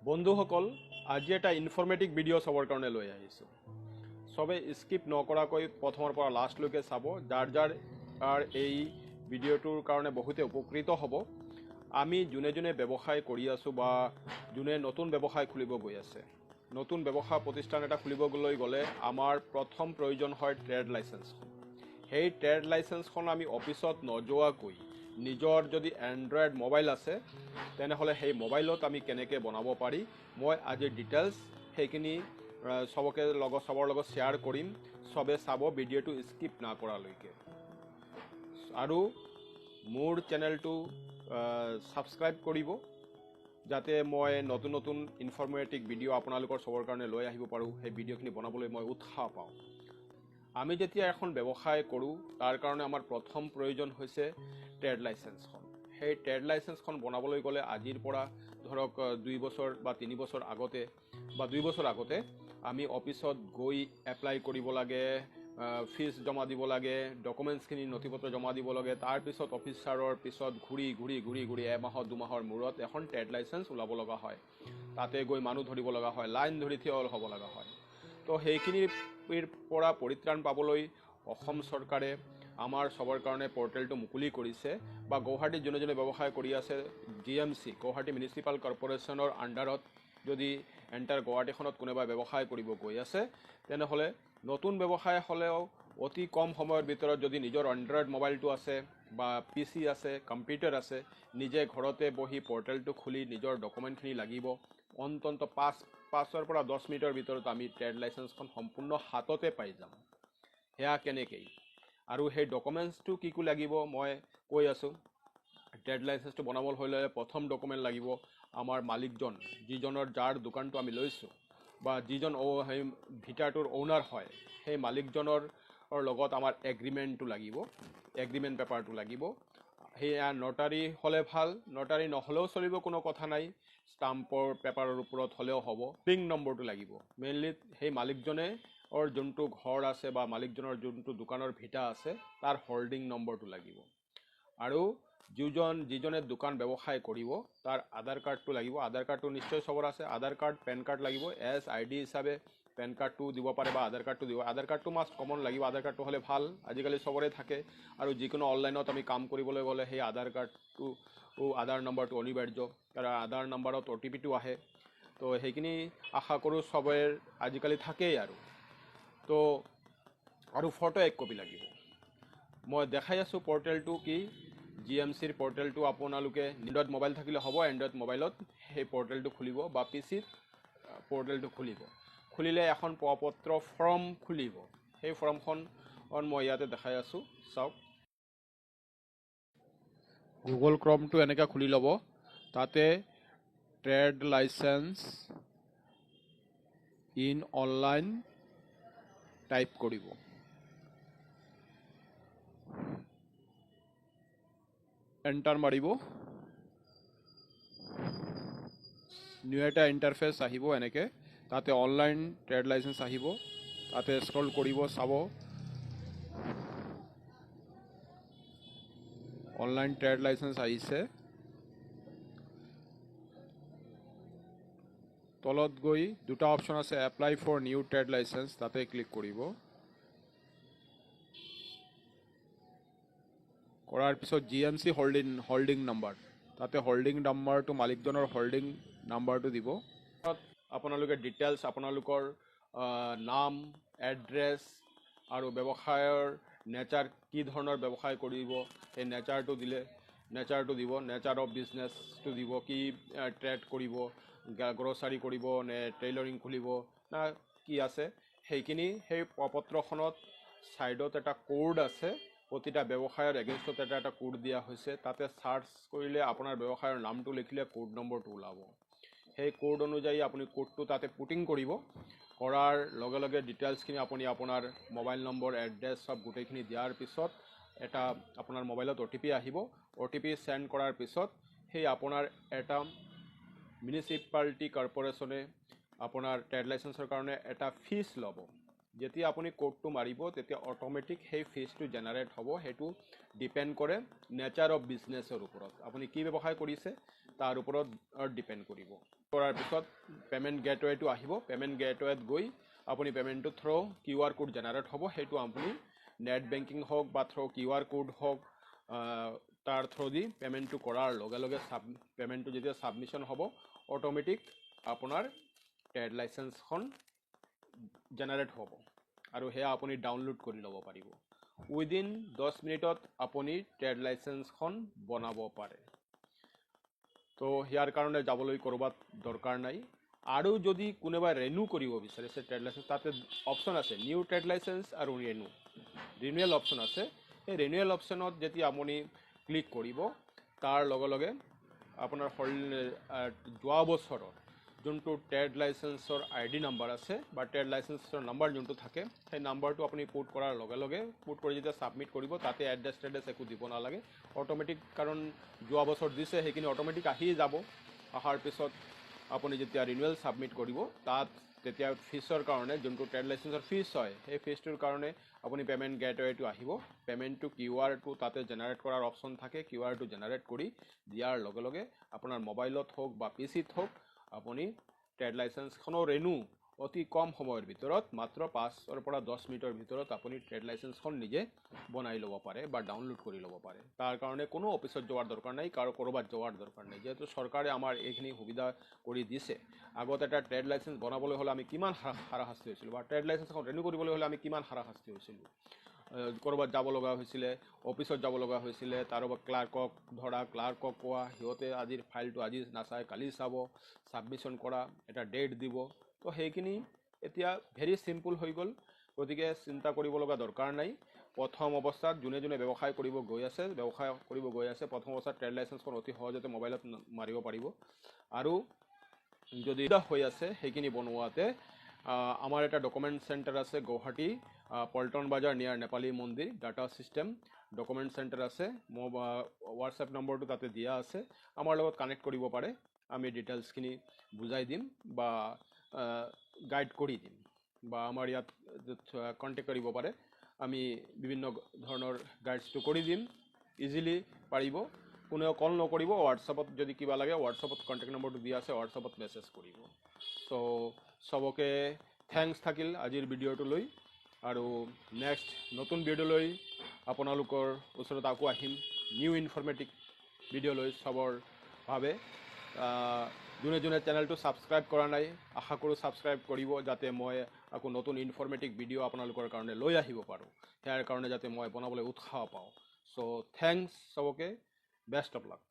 বন্ধুসকল, আজি এটা ইনফৰ্মেটিভ ভিডিঅ' চাবৰ কাৰণে লৈ আহিছোঁ। সবে স্কিপ নকৰাকৈ প্ৰথমৰ পৰা লাষ্টলৈকে চাব, যাৰ এই ভিডিঅ'টোৰ কাৰণে বহুতে উপকৃত হ'ব। আমি যোনে যোনে ব্যৱসায় কৰি আছোঁ বা যোনে নতুন ব্যৱসায় খুলিব গৈ আছে, নতুন ব্যৱসায় প্ৰতিষ্ঠান এটা খুলিবলৈ গ'লে আমাৰ প্ৰথম প্ৰয়োজন হয় ট্ৰেড লাইচেন্সখন। সেই ট্ৰেড লাইচেন্সখন আমি অফিচত নোযোৱাকৈ নিজৰ যদি এণ্ড্ৰইড মোবাইল আছে তেনেহ'লে সেই মোবাইলত আমি কেনেকৈ বনাব পাৰি, মই আজি ডিটেইলছ সেইখিনি সবৰ লগত শ্বেয়াৰ কৰিম। সবে চাব, ভিডিঅ'টো স্কিপ নকৰালৈকে। আৰু মোৰ চেনেলটো ছাবস্ক্ৰাইব কৰিব, যাতে মই নতুন নতুন ইনফৰ্মেটিভ ভিডিঅ' আপোনালোকৰ সবৰ কাৰণে লৈ আহিব পাৰোঁ। সেই ভিডিঅ'খিনি বনাবলৈ মই উৎসাহ পাওঁ। আমি যেতিয়া এখন ব্যৱসায় কৰোঁ, তাৰ কাৰণে আমাৰ প্ৰথম প্ৰয়োজন হৈছে ট্ৰেড লাইচেন্সখন। সেই ট্ৰেড লাইচেন্সখন বনাবলৈ গ'লে আজিৰ পৰা ধৰক 2 বছৰ বা 3 বছৰ আগতে বা 2 বছৰ আগতে আমি অফিচত গৈ এপ্লাই কৰিব লাগে, ফিজ জমা দিব লাগে, ডকুমেণ্টছখিনি নথিপত্ৰ জমা দিব লাগে। তাৰপিছত অফিচাৰৰ পিছত ঘূৰি এমাহৰ 2 মাহৰ মূৰত এখন ট্ৰেড লাইচেন্স ওলাব লগা হয়। তাতে গৈ মানুহ ধৰিব লগা হয়, লাইন ধৰি থিয় হ'ব লগা হয়। তো সেইখিনিৰ পৰা পৰিত্ৰাণ পাবলৈ অসম চৰকাৰে আমাৰ সবৰ কাৰণে পৰ্টেলটো মুকলি কৰিছে। বা গুৱাহাটীত যোনে যোনে ব্যৱসায় কৰি আছে, GMC গুৱাহাটী মিউনিচিপাল কৰ্পৰেশ্যনৰ আণ্ডাৰত যদি এণ্টাৰ গুৱাহাটীখনত কোনোবা ব্যৱসায় কৰিব গৈ আছে, তেনেহ'লে নতুন ব্যৱসায় হ'লেও অতি কম সময়ৰ ভিতৰত যদি নিজৰ এণ্ড্ৰইড মোবাইলটো আছে বা PC আছে, কম্পিউটাৰ আছে, নিজে ঘৰতে বহি পৰ্টেলটো খুলি নিজৰ ডকুমেণ্টখিনি লাগিব। অন্ততঃ 5 পৰা 10 মিনিটৰ ভিতৰত আমি ট্ৰেড লাইচেন্সখন সম্পূৰ্ণ হাততে পাই যাম। সেয়া কেনেকৈ আৰু সেই ডকুমেণ্টছটো কি লাগিব মই কৈ আছোঁ। ট্ৰেড লাইচেন্সটো বনাবলৈ হ'লে প্ৰথম ডকুমেণ্ট লাগিব আমাৰ মালিকজন, যাৰ দোকানটো আমি লৈছোঁ বা যিজন সেই ভিটাৰটোৰ অ'নাৰ হয়, সেই মালিকজনৰ লগত আমাৰ এগ্ৰিমেণ্টটো লাগিব, এগ্ৰিমেণ্ট পেপাৰটো লাগিব। সেয়া নটাৰী হ'লে ভাল, নটাৰী নহ'লেও চলিব, কোনো কথা নাই, ষ্টাম্পৰ পেপাৰৰ ওপৰত হ'লেও হ'ব। পিং নম্বৰটো লাগিব। মেইনলি সেই মালিকজনে যোনটো ঘৰ আছে বা মালিকজনৰ যোনটো দোকানৰ ভিটা আছে তাৰ হোল্ডিং নম্বৰটো লাগিব। আৰু যিজনে দোকান ব্যৱসায় কৰিব তাৰ আধাৰ কাৰ্ডটো লাগিব। আধাৰ কাৰ্ডটো নিশ্চয় সবৰ আছে। আধাৰ কাৰ্ড, পেন কাৰ্ড লাগিব। ID হিচাপে পেন কাৰ্ডটো দিব পাৰে বা আধাৰ কাৰ্ডটো দিব। আধাৰ কাৰ্ডটো মাষ্ট কমন লাগিব। আধাৰ কাৰ্ডটো হ'লে ভাল, আজিকালি সবৰে থাকে। আৰু যিকোনো অনলাইনত আমি কাম কৰিবলৈ গ'লে সেই আধাৰ কাৰ্ডটো, আধাৰ নম্বৰটো অনিবাৰ্য। আৰু আধাৰ নম্বৰত OTPটো আহে। তো সেইখিনি আশা কৰোঁ সবেই আজিকালি থাকেই। তো আৰু ফটো 1 কপি লাগিব। মই দেখাই আছোঁ পৰ্টেলটো কি, GMCৰ পৰ্টেলটো। আপোনালোকে এণ্ড্ৰইড মোবাইল থাকিলে হ'ব, এণ্ড্ৰইড মোবাইলত সেই পৰ্টেলটো খুলিব বা PCত পৰ্টেলটো খুলিব। খুলিলে এখন প্ৰপত্ৰ ফৰ্ম খুলিব। সেই ফৰ্মখন মই ইয়াতে দেখাই আছোঁ, চাওক। গুগল ক্ৰমটো এনেকৈ খুলি ল'ব। তাতে trade licence in online type কৰিব। এণ্টাৰ মাৰিব। নিউ এটা ইণ্টাৰফেচ আহিব এনেকৈ। তাতে অনলাইন ট্ৰেড লাইচেন্স আহিব। তাতে স্ক্ৰল কৰিব, চাব অনলাইন ট্ৰেড লাইচেন্স আহিছে। তলত গৈ দুটা অপশ্যন আছে, apply for new trade licence, তাতে ক্লিক কৰিব। কৰাৰ পিছত GMC হোল্ডিং নাম্বাৰ, তাতে হোল্ডিং নাম্বাৰটো মালিকজনৰ হোল্ডিং নাম্বাৰটো দিব। আপোনালোকে ডিটেইলছ, আপোনালোকৰ নাম, এড্ৰেছ আৰু ব্যৱসায়ৰ নেচাৰ, কি ধৰণৰ ব্যৱসায় কৰিব সেই নেচাৰটো দিব। নেচাৰ অফ বিজনেছটো দিব, কি ট্ৰেড কৰিব, গ্ৰ'চাৰী কৰিব নে টেইলৰিং খুলিব না কি আছে সেইখিনি। সেই প্ৰপত্ৰখনত ছাইডত এটা কোড আছে। প্ৰতিটা ব্যৱসায়ৰ এগেইনষ্টত এটা কোড দিয়া হৈছে। তাতে চাৰ্চ কৰিলে আপোনাৰ ব্যৱসায়ৰ নামটো লিখিলে কোড নম্বৰটো ওলাব। সেই কোড অনুযায়ী আপুনি কোডটো তাতে পুটিং কৰিব। কৰাৰ লগে লগে ডিটেইলছখিনি আপুনি আপোনাৰ মোবাইল নম্বৰ, এড্ৰেছ সব গোটেইখিনি দিয়াৰ পিছত এটা আপোনাৰ মোবাইলত OTP আহিব। OTP চেণ্ড কৰাৰ পিছত সেই আপোনাৰ এটা মিউনিচিপালিটি কৰ্পৰেশ্যনে আপোনাৰ ট্ৰেড লাইচেন্সৰ কাৰণে এটা ফিজ ল'ব। যেতিয়া আপুনি কোডটো মাৰিব তেতিয়া অট'মেটিক সেই ফিজটো জেনাৰেট হ'ব। সেইটো ডিপেণ্ড কৰে নেচাৰ অফ বিজনেছৰ ওপৰত, আপুনি কি ব্যৱসায় কৰিছে তাৰ ওপৰত ডিপেণ্ড কৰিব। কৰাৰ পিছত পে'মেণ্ট গেটৱেটো আহিব। পে'মেণ্ট গেটৱেত গৈ আপুনি পে'মেণ্টটো থ্ৰু QR কোড জেনেৰেট হ'ব। সেইটো আপুনি নেট বেংকিং হওক বা থ্ৰু QR কোড হওক তাৰ থ্ৰু দি পে'মেণ্টটো কৰাৰ লগে লগে পে'মেণ্টটো যেতিয়া ছাবমিশ্যন হ'ব অট'মেটিক আপোনাৰ ট্ৰেড লাইচেন্সখন জেনেৰেট হ'ব আৰু সেয়া আপুনি ডাউনলোড কৰি ল'ব পাৰিব। উইদিন 10 মিনিটত আপুনি ট্ৰেড লাইচেন্সখন বনাব পাৰে। তো ইয়াৰ কাৰণে যাবলৈ ক'ৰবাত দৰকাৰ নাই। আৰু যদি কোনোবাই ৰেনিউ কৰিব বিচাৰিছে ট্ৰেড লাইচেন্স, তাতে অপশ্যন আছে নিউ ট্ৰেড লাইচেন্স আৰু ৰিনিউৱেল অপশ্যন আছে। সেই ৰিনিউৱেল অপশ্যনত যেতিয়া আপুনি ক্লিক কৰিব তাৰ লগে লগে আপোনাৰ যোৱা বছৰৰ যোনটো ট্ৰেড লাইচেন্সৰ ID নাম্বাৰ আছে বা ট্ৰেড লাইচেন্সৰ নাম্বাৰ যোনটো থাকে সেই নাম্বাৰটো আপুনি পুট কৰাৰ লগে লগে পুট কৰি যেতিয়া ছাবমিট কৰিব তাতে এড্ৰেছ একো দিব নালাগে অট'মেটিক, কাৰণ যোৱা বছৰ দিছে সেইখিনি অট'মেটিক আহি যাব। অহাৰ পিছত আপুনি যেতিয়া ৰিনিউৱেল ছাবমিট কৰিব তাত তেতিয়া ফিজৰ কাৰণে যোনটো ট্ৰেড লাইচেন্সৰ ফিজ হয় সেই ফিজটোৰ কাৰণে আপুনি পে'মেণ্ট গেটৱেটো আহিব। পে'মেণ্টটো QR টো তাতে জেনেৰেট কৰাৰ অপশ্যন থাকে। QR টো জেনেৰেট কৰি দিয়াৰ লগে লগে আপোনাৰ মোবাইলত হওক বা PCত হওক আপুনি ট্ৰেড লাইচেন্সখনৰ ৰেনিউ অতি কম সময়ৰ ভিতৰত মাত্ৰ 5 পৰা 10 মিনিটৰ ভিতৰত আপুনি ট্ৰেড লাইচেন্সখন নিজে বনাই ল'ব পাৰে বা ডাউনলোড কৰি ল'ব পাৰে। তাৰ কাৰণে কোনো অফিচত যোৱাৰ দৰকাৰ নাই, কাৰো ক'ৰবাত যোৱাৰ দৰকাৰ নাই। যিহেতু চৰকাৰে আমাৰ এইখিনি সুবিধা কৰি দিছে। আগতে এটা ট্ৰেড লাইচেন্স বনাবলৈ হ'লে আমি কিমান হাৰাশাস্তি হৈছিলোঁ বা ট্ৰেড লাইচেন্সখন ৰেনিউ কৰিবলৈ হ'লে আমি কিমান হাৰাশাস্তি হৈছিলোঁ। ক'ৰবাত যাব লগা হৈছিলে, অফিচত যাব লগা হৈছিলে, তাৰ পৰা ক্লাৰ্কক কোৱা সিহঁতে আজিৰ ফাইলটো আজি নাচায় কালি চাব, ছাবমিশ্যন কৰা এটা ডেট দিব। তো সেইখিনি এতিয়া ভেৰি চিম্পুল হৈ গ'ল। গতিকে চিন্তা কৰিব লগা দৰকাৰ নাই। প্ৰথম অৱস্থাত যোনে ব্যৱসায় কৰিব গৈ আছে প্ৰথম অৱস্থাত ট্ৰেড লাইচেন্সখন অতি সহজতে মোবাইলত মাৰিব পাৰিব। আৰু যদি হৈ আছে সেইখিনি বনোৱাতে আমাৰ এটা ডকুমেণ্ট চেণ্টাৰ আছে গুৱাহাটী পল্টন বাজাৰ নিয়াৰ নেপালী মন্দিৰ ডাটা ছিষ্টেম ডকুমেণ্ট চেণ্টাৰ আছে। মোৰ হোৱাটছএপ নম্বৰটো তাতে দিয়া আছে, আমাৰ লগত কানেক্ট কৰিব পাৰে। আমি ডিটেইলছখিনি বুজাই দিম বা গাইড কৰি দিম বা আমাৰ ইয়াত কণ্টেক্ট কৰিব পাৰে। আমি বিভিন্ন ধৰণৰ গাইডছটো কৰি দিম, ইজিলি পাৰিব। কোনেও কল নকৰিব, হোৱাটছএপত যদি কিবা লাগে হোৱাটছএপত কণ্টেক্ট নম্বৰটো দিয়া আছে, হোৱাটছএপত মেছেজ কৰিব। চ' চবকে থেংকছ থাকিল আজিৰ ভিডিঅ'টোলৈ। আৰু নেক্সট নতুন ভিডিঅ'লৈ আপোনালোকৰ ওচৰত আকৌ আহিম নিউ ইনফৰ্মেটিভ ভিডিঅ' লৈ চবৰ ভাৱে। যোনে চেনেলটো ছাবস্ক্ৰাইব কৰা নাই আশা কৰোঁ ছাবস্ক্ৰাইব কৰিব, যাতে মই আকৌ নতুন ইনফৰ্মেটিভ ভিডিঅ' আপোনালোকৰ কাৰণে লৈ আহিব পাৰোঁ। ইয়াৰ কাৰণে যাতে মই বনাবলৈ উৎসাহ পাওঁ। চ' থেংকছ চবকে, বেষ্ট অফ লাক।